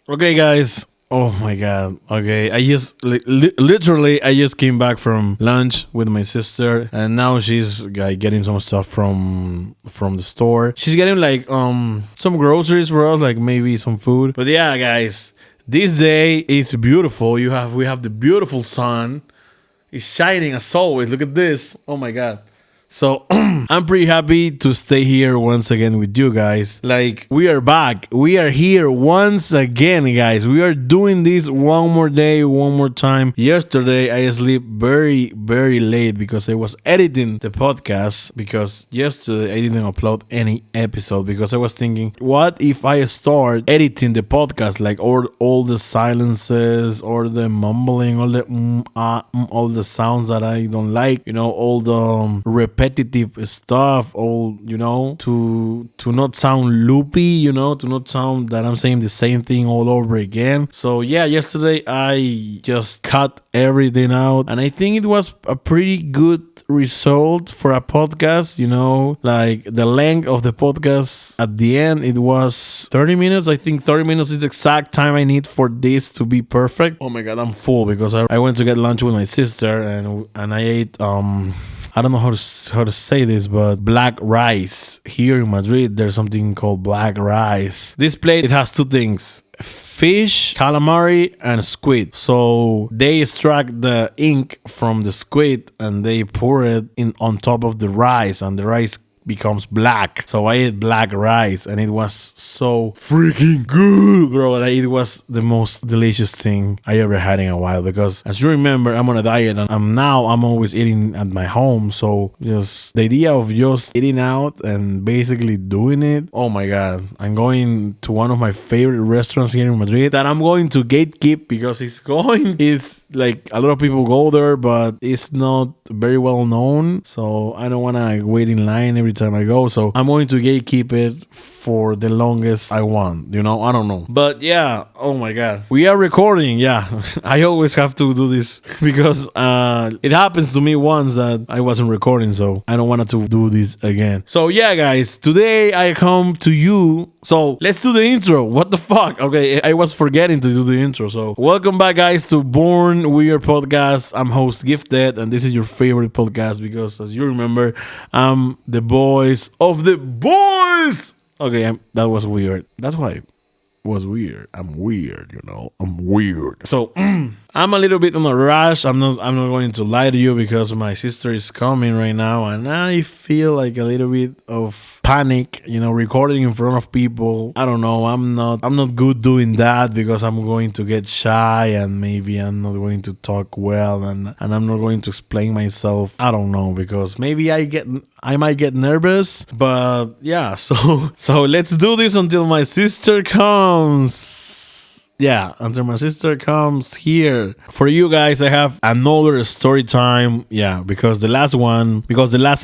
Okay, guys. Oh my god. Okay, I just literally I just came back from lunch with my sister, and now she's like getting some stuff from the store. She's getting like some groceries for us, like maybe some food. But yeah, guys, this day is beautiful. We have the beautiful sun. It's shining as always. Look at this. Oh my god. So I'm pretty happy to stay here once again with you guys. Like, we are back. We are here once again, guys. We are doing this one more day, one more time. Yesterday, I slept very, very late because I was editing the podcast. Because yesterday, I didn't upload any episode because I was thinking, what if I start editing the podcast? Like, all the silences, or the mumbling, all the all the sounds that I don't like, all the repetitive stuff, all to not sound loopy, to not sound that I'm saying the same thing all over again. So yeah, yesterday I just cut everything out, and I think it was a pretty good result for a podcast. Like, the length of the podcast at the end, it was 30 minutes. I think 30 minutes is the exact time I need for this to be perfect. Oh my god, I'm full because I went to get lunch with my sister, and I ate I don't know how to say this, but black rice. Here in Madrid, there's something called black rice. This plate, it has two things: fish, calamari, and squid. So they extract the ink from the squid and they pour it in on top of the rice, and the rice becomes black. So I ate black rice, and it was so freaking good, bro. Like, it was the most delicious thing I ever had in a while. Because, as you remember, I'm on a diet, and I'm always eating at my home. So just the idea of just eating out and basically doing it. Oh my god! I'm going to one of my favorite restaurants here in Madrid that I'm going to gatekeep because it's like a lot of people go there, but it's not very well known. So I don't want to wait in line every time I go. So I'm going to gatekeep it for the longest I want. I don't know. But yeah, oh my god. We are recording. Yeah. I always have to do this because it happens to me once that I wasn't recording. So I don't want to do this again. So yeah, guys, today I come to you. So let's do the intro. What the fuck? Okay, I was forgetting to do the intro. So welcome back, guys, to Born Weird Podcast. I'm host Gifted, and this is your favorite podcast because, as you remember, I'm the voice of the boys. Okay, that was weird. That's why it was weird. I'm weird, I'm weird. So I'm a little bit on a rush. I'm not going to lie to you because my sister is coming right now, and I feel like a little bit of panic, recording in front of people. I don't know. I'm not good doing that because I'm going to get shy, and maybe I'm not going to talk well, and I'm not going to explain myself. I don't know, because maybe I might get nervous. But yeah, so let's do this until my sister comes. Yeah, until my sister comes here. For you guys, I have another story time. Yeah, because the last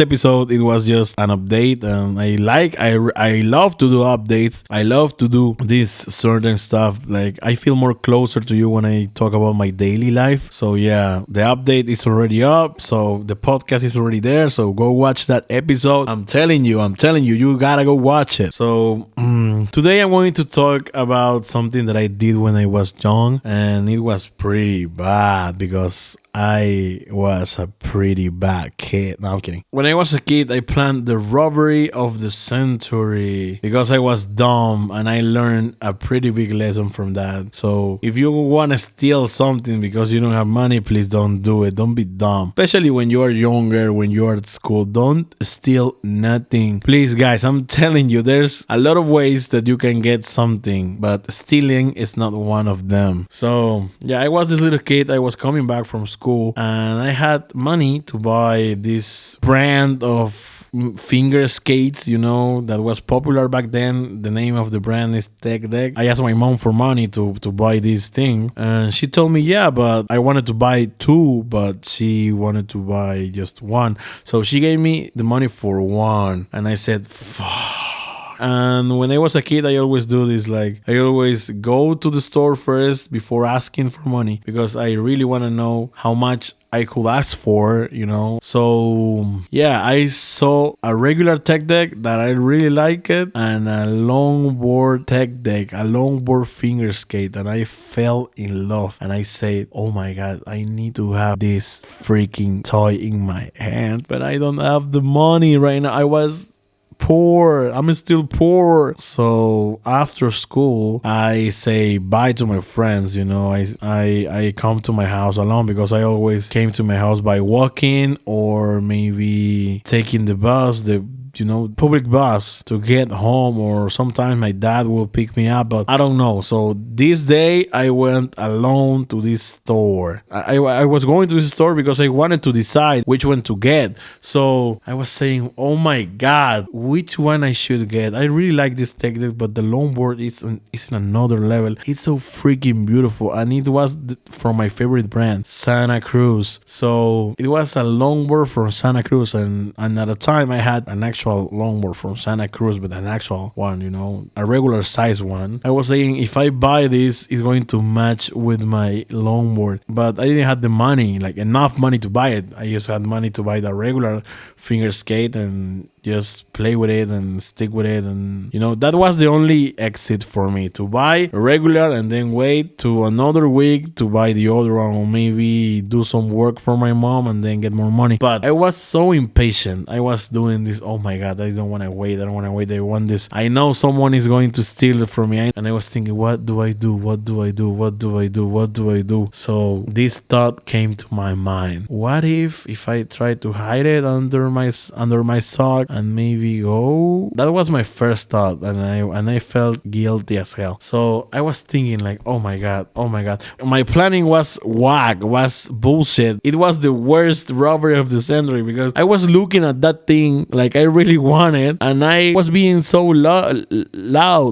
episode, it was just an update, and I love to do updates. I love to do this certain stuff. Like, I feel more closer to you when I talk about my daily life. So yeah, the update is already up. So the podcast is already there. So go watch that episode. I'm telling you, you gotta go watch it. So today I'm going to talk about something that I did when I was young, and it was pretty bad because I was a pretty bad kid. No, I'm kidding. When I was a kid, I planned the robbery of the century because I was dumb, and I learned a pretty big lesson from that. So if you want to steal something because you don't have money, please don't do it. Don't be dumb. Especially when you are younger, when you are at school. Don't steal nothing. Please, guys, I'm telling you, there's a lot of ways that you can get something, but stealing is not one of them. So yeah, I was this little kid. I was coming back from school, and I had money to buy this brand of finger skates, that was popular back then. The name of the brand is Tech Deck. I asked my mom for money to buy this thing, and she told me, yeah, but I wanted to buy two, but she wanted to buy just one. So she gave me the money for one, and I said, fuck. And when I was a kid, I always do this. Like, I always go to the store first before asking for money because I really want to know how much I could ask for, So yeah, I saw a regular tech deck that I really like it, and a longboard tech deck, a longboard finger skate, and I fell in love. And I said, "Oh my god, I need to have this freaking toy in my hand, but I don't have the money right now." I was poor. I'm still poor. So after school, I say bye to my friends. I come to my house alone because I always came to my house by walking or maybe taking the bus, the public bus to get home, or sometimes my dad will pick me up, but I don't know. So this day I went alone to this store. I was going to this store because I wanted to decide which one to get. So I was saying, oh my god, which one I should get. I really like this technique, but the longboard is in another level. It's so freaking beautiful, and it was from my favorite brand, Santa Cruz. So it was a longboard from Santa Cruz, and at the time I had an actual longboard from Santa Cruz, but an actual one, a regular size one. I was saying, if I buy this, it's going to match with my longboard, but I didn't have the money, like enough money to buy it. I just had money to buy the regular finger skate and just play with it and stick with it. And that was the only exit for me, to buy a regular and then wait to another week to buy the other one, or maybe do some work for my mom and then get more money. But I was so impatient. I was doing this, oh my god, I don't want to wait. I want this. I know someone is going to steal it from me. And I was thinking, what do I do? So this thought came to my mind. What if I try to hide it under my sock and maybe go? That was my first thought, and I felt guilty as hell. So I was thinking like, oh my god. My planning was whack, was bullshit. It was the worst robbery of the century because I was looking at that thing like I really wanted, and I was being so loud.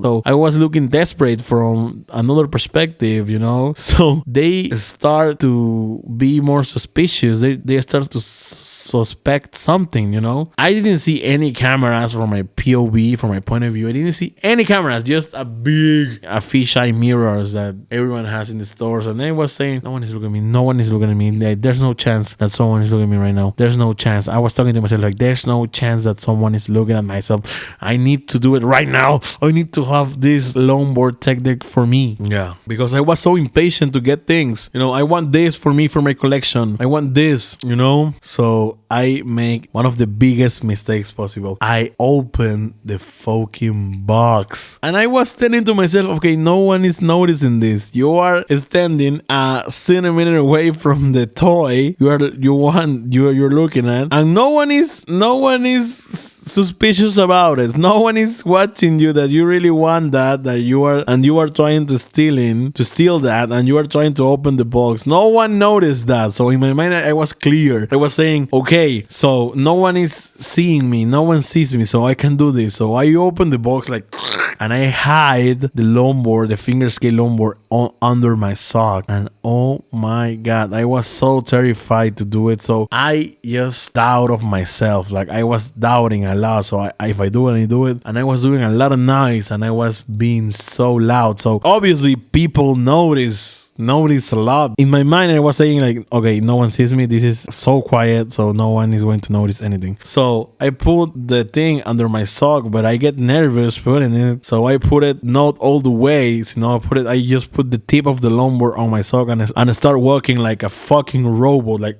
So I was looking desperate from another perspective, So they start to be more suspicious. They start to suspect something, I didn't see any cameras from my POV, from my point of view. I didn't see any cameras, just a fisheye mirrors that everyone has in the stores. And I was saying, no one is looking at me. Like, there's no chance that someone is looking at me right now. There's no chance. I was talking to myself like, there's no chance that someone is looking at myself. I need to do it right now. I need to have this longboard technique for me. Yeah, because I was so impatient to get things. I want this for me, for my collection. I want this, So I make one of the biggest mistakes possible. I open the fucking box, and I was telling to myself, okay, no one is noticing this. You are standing a centimeter away from the toy you're looking at, and no one is suspicious about it. No one is watching you, that you really want that you are trying to steal that, and you are trying to open the box. No one noticed that. So in my mind, I was clear. I was saying, okay, so no one is seeing me, no one sees me, so I can do this. So I open the box like, and I hide the longboard, the finger skate longboard under my sock. And oh my god, I was so terrified to do it. So I just doubt of myself. Like, I was doubting a lot. So if I do it, I do it. And I was doing a lot of noise, and I was being so loud. So obviously people notice a lot. In my mind, I was saying like, okay, no one sees me. This is so quiet, so no one is going to notice anything. So I put the thing under my sock, but I get nervous putting it. So I put it not all the way. I just put the tip of the longboard on my sock, and I start walking like a fucking robot, like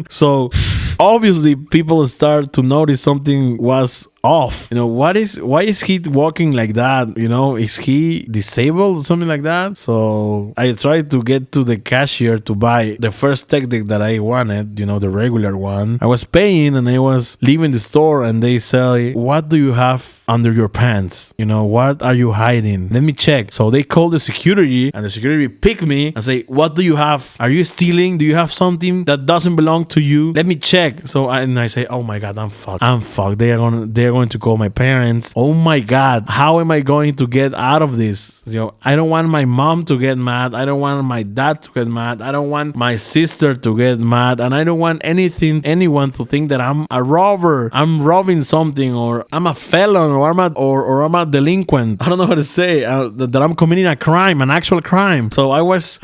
So obviously people start to notice something was off. Why is he walking like that? Is he disabled or something like that? So I tried to get to the cashier to buy the first technique that I wanted, the regular one. I was paying and I was leaving the store, and they say, what do you have under your pants? What are you hiding? Let me check. So they call the security, and the security pick me and say, what do you have? Are you stealing? Do you have something that doesn't belong to you? Let me check. So I say, oh my god, I'm fucked. They're going to call my parents. Oh my God, how am I going to get out of this? I don't want my mom to get mad. I don't want my dad to get mad. I don't want my sister to get mad. And I don't want anyone to think that I'm a robber. I'm robbing something, or I'm a felon, or I'm a delinquent. I don't know how to say that I'm committing a crime, an actual crime. So I was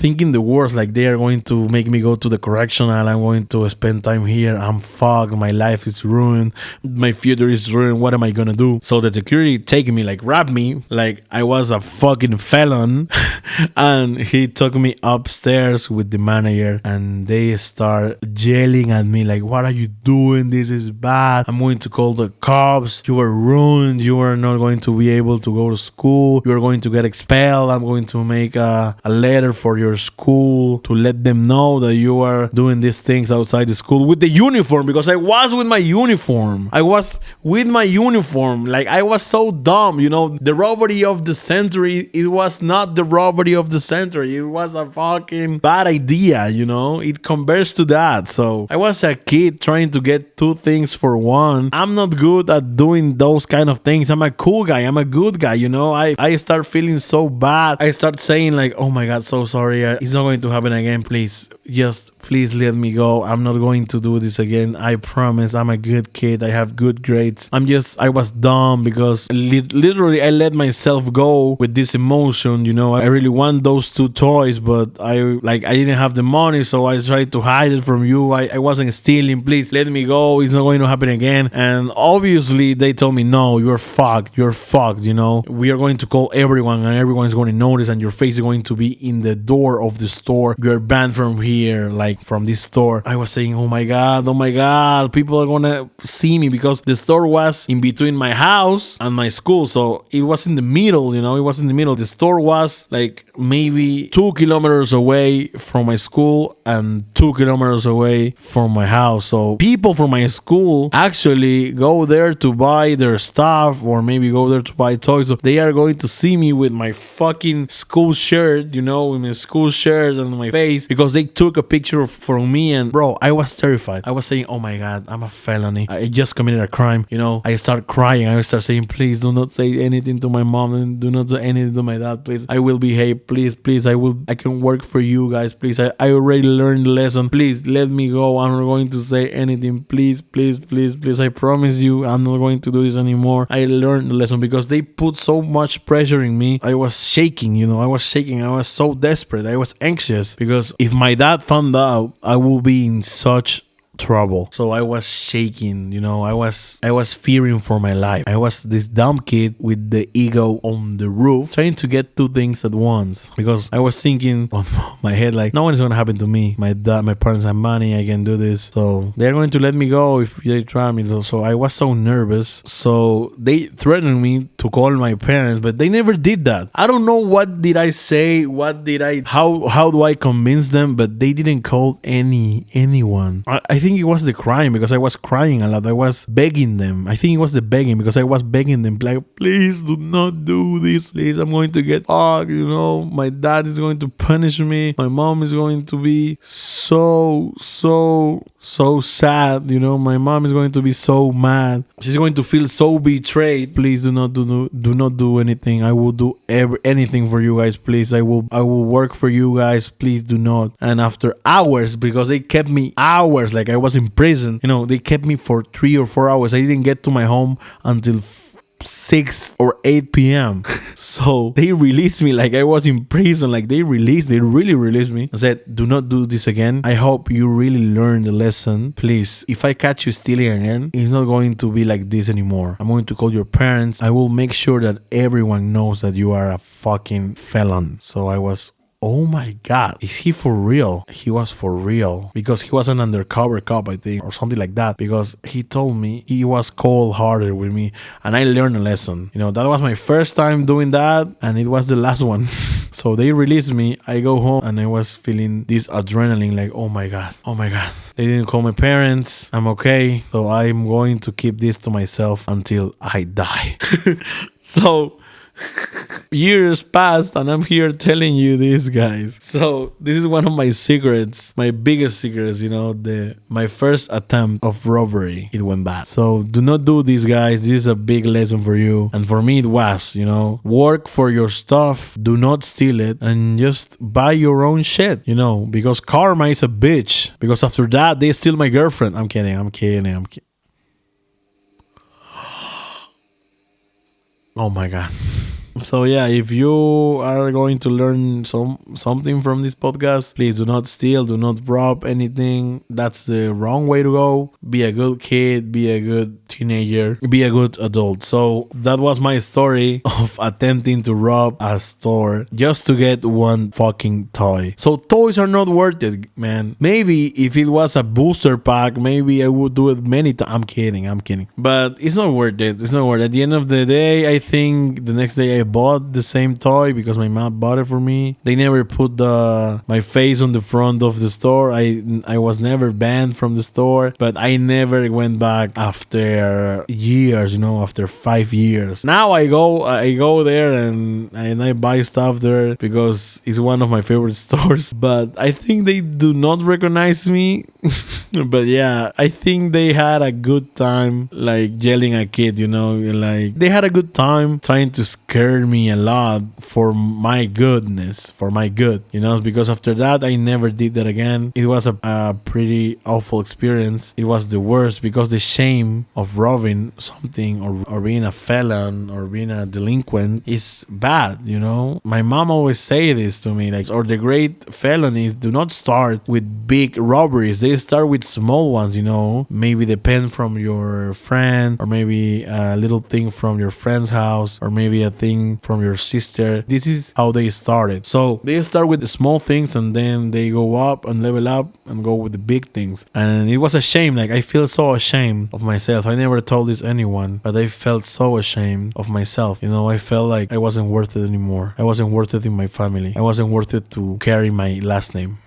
thinking the worst, like they are going to make me go to the correctional. I'm going to spend time here. I'm fucked. My life is ruined. My future is ruined. What am I gonna do? So the security taking me, like grabbed me like I was a fucking felon and he took me upstairs with the manager, and they start yelling at me like, what are you doing? This is bad. I'm going to call the cops. You are ruined. You are not going to be able to go to school. You are going to get expelled. I'm going to make a letter for your school to let them know that you are doing these things outside the school with the uniform, because I was with my uniform. Like I was so dumb, the robbery of the century. It was not the robbery of the century. It was a fucking bad idea, it compares to that. So I was a kid trying to get two things for one. I'm not good at doing those kind of things. I'm a cool guy. I'm a good guy, I start feeling so bad. I start saying like, oh my God, so sorry. It's not going to happen again. Please let me go. I'm not going to do this again. I promise. I'm a good kid. I have good grades. I was dumb because literally I let myself go with this emotion. I really want those two toys, but I didn't have the money, so I tried to hide it from you. I wasn't stealing. Please let me go. It's not going to happen again. And obviously they told me, no, you're fucked. You're fucked. We are going to call everyone, and everyone's going to notice, and your face is going to be in the door of the store. You're banned from here, like from this store. I was saying, oh my God, people are gonna see me, because the store was in between my house and my school, so it was in the middle. It was in the middle. The store was like maybe 2 kilometers away from my school and 2 kilometers away from my house. So people from my school actually go there to buy their stuff, or maybe go there to buy toys. So they are going to see me with my fucking school shirt, with my school shirt on my face, because they took a picture from me. And bro, I was terrified. I was saying, oh my God, I'm a felony. I just committed a crime. I start crying. I start saying, please do not say anything to my mom, and do not say anything to my dad. Please, I will behave. Please, I can work for you guys. Please, I already learned the lesson. Please let me go. I'm not going to say anything. Please, I promise you, I'm not going to do this anymore. I learned the lesson, because they put so much pressure in me. I was shaking. I was so desperate. I was anxious, because if my dad found out, I will be in such trouble. So I was shaking, I was fearing for my life. I was this dumb kid with the ego on the roof, trying to get two things at once, because I was thinking on my head like, no one is going to happen to me. My parents have money. I can do this. So they're going to let me go if they try me. So I was so nervous. So they threatened me to call my parents, but they never did that. I don't know what did I say, how do I convince them, but they didn't call anyone. I think it was the crying, because I was crying a lot. I was begging them. I think it was the begging, because I was begging them like, please do not do this. Please, I'm going to get fucked. My dad is going to punish me. My mom is going to be so sad. My mom is going to be so mad. She's going to feel so betrayed. Please do not do anything. I will do anything for you guys. Please, I will work for you guys. Please do not. And after hours, because they kept me hours, like I was in prison, they kept me for 3 or 4 hours. I didn't get to my home until 6 or 8 p.m. So they released me like I was in prison. Like they really released me and said, do not do this again. I hope you really learn the lesson. Please, if I catch you stealing again, it's not going to be like this anymore. I'm going to call your parents. I will make sure that everyone knows that you are a fucking felon. So I was, oh my God, is he for real? He was for real, because he was an undercover cop, I think, or something like that, because he told me he was cold-hearted with me, and I learned a lesson. That was my first time doing that, and it was the last one. So they released me. I go home, and I was feeling this adrenaline, like, oh my God. They didn't call my parents. I'm okay. So I'm going to keep this to myself until I die. So Years passed and I'm here telling you this, guys. So this is one of my secrets, my biggest secrets, the my first attempt of robbery. It went bad. So do not do this, guys. This is a big lesson for you. And for me it was, work for your stuff, do not steal it, and just buy your own shit, because karma is a bitch. Because after that they steal my girlfriend. I'm kidding. Oh my god. So yeah, if you are going to learn something from this podcast, please do not steal, do not rob anything. That's the wrong way to go. Be a good kid, be a good teenager, be a good adult. So that was my story of attempting to rob a store just to get one fucking toy. So toys are not worth it, man. Maybe if it was a booster pack, maybe I would do it many times. I'm kidding. But it's not worth it. It's not worth it. At the end of the day, I think the next day I bought the same toy because my mom bought it for me. They never put my face on the front of the store. I was never banned from the store, but I never went back after years, after 5 years. Now I go there and I buy stuff there because it's one of my favorite stores. But I think they do not recognize me. But yeah, I think they had a good time like yelling at kid, like they had a good time trying to scare me a lot for my goodness, for my good, because after that I never did that again. It was a pretty awful experience. It was the worst because the shame of robbing something or being a felon or being a delinquent is bad, My mom always say this to me, like, or the great felonies do not start with big robberies. They start with small ones, maybe the pen from your friend, or maybe a little thing from your friend's house, or maybe a thing from your sister. This is how they started. So they start with the small things and then they go up and level up and go with the big things. And it was a shame. Like, I feel so ashamed of myself. I never told this anyone, but I felt so ashamed of myself. I felt like I wasn't worth it anymore. I wasn't worth it in my family. I wasn't worth it to carry my last name.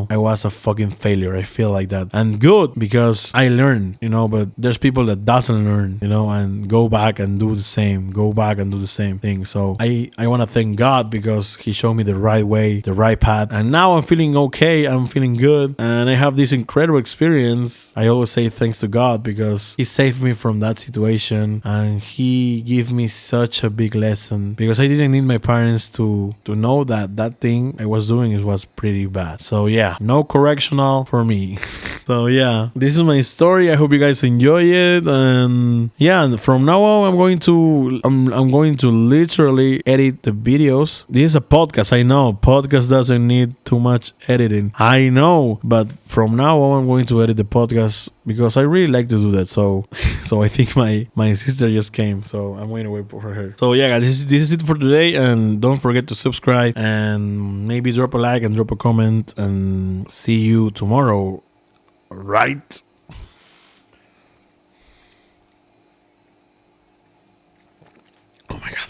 I was a fucking failure. I feel like that. And good, because I learned, but there's people that doesn't learn, and go back and do the same. Go back and do the same thing. So I want to thank God because he showed me the right way, the right path. And now I'm feeling okay. I'm feeling good. And I have this incredible experience. I always say thanks to God because he saved me from that situation. And he gave me such a big lesson because I didn't need my parents to know that thing I was doing was pretty bad. So yeah, no correctional for me. So yeah, this is my story. I hope you guys enjoy it. And yeah, from now on I'm going to literally edit the videos. This is a podcast. I know podcast doesn't need too much editing. I know, but from now on I'm going to edit the podcast because I really like to do that. So I think my sister just came, so I'm going to wait for her. So yeah, guys, this is it for today, and don't forget to subscribe and maybe drop a like and drop a comment, and see you tomorrow. Right? Oh my god.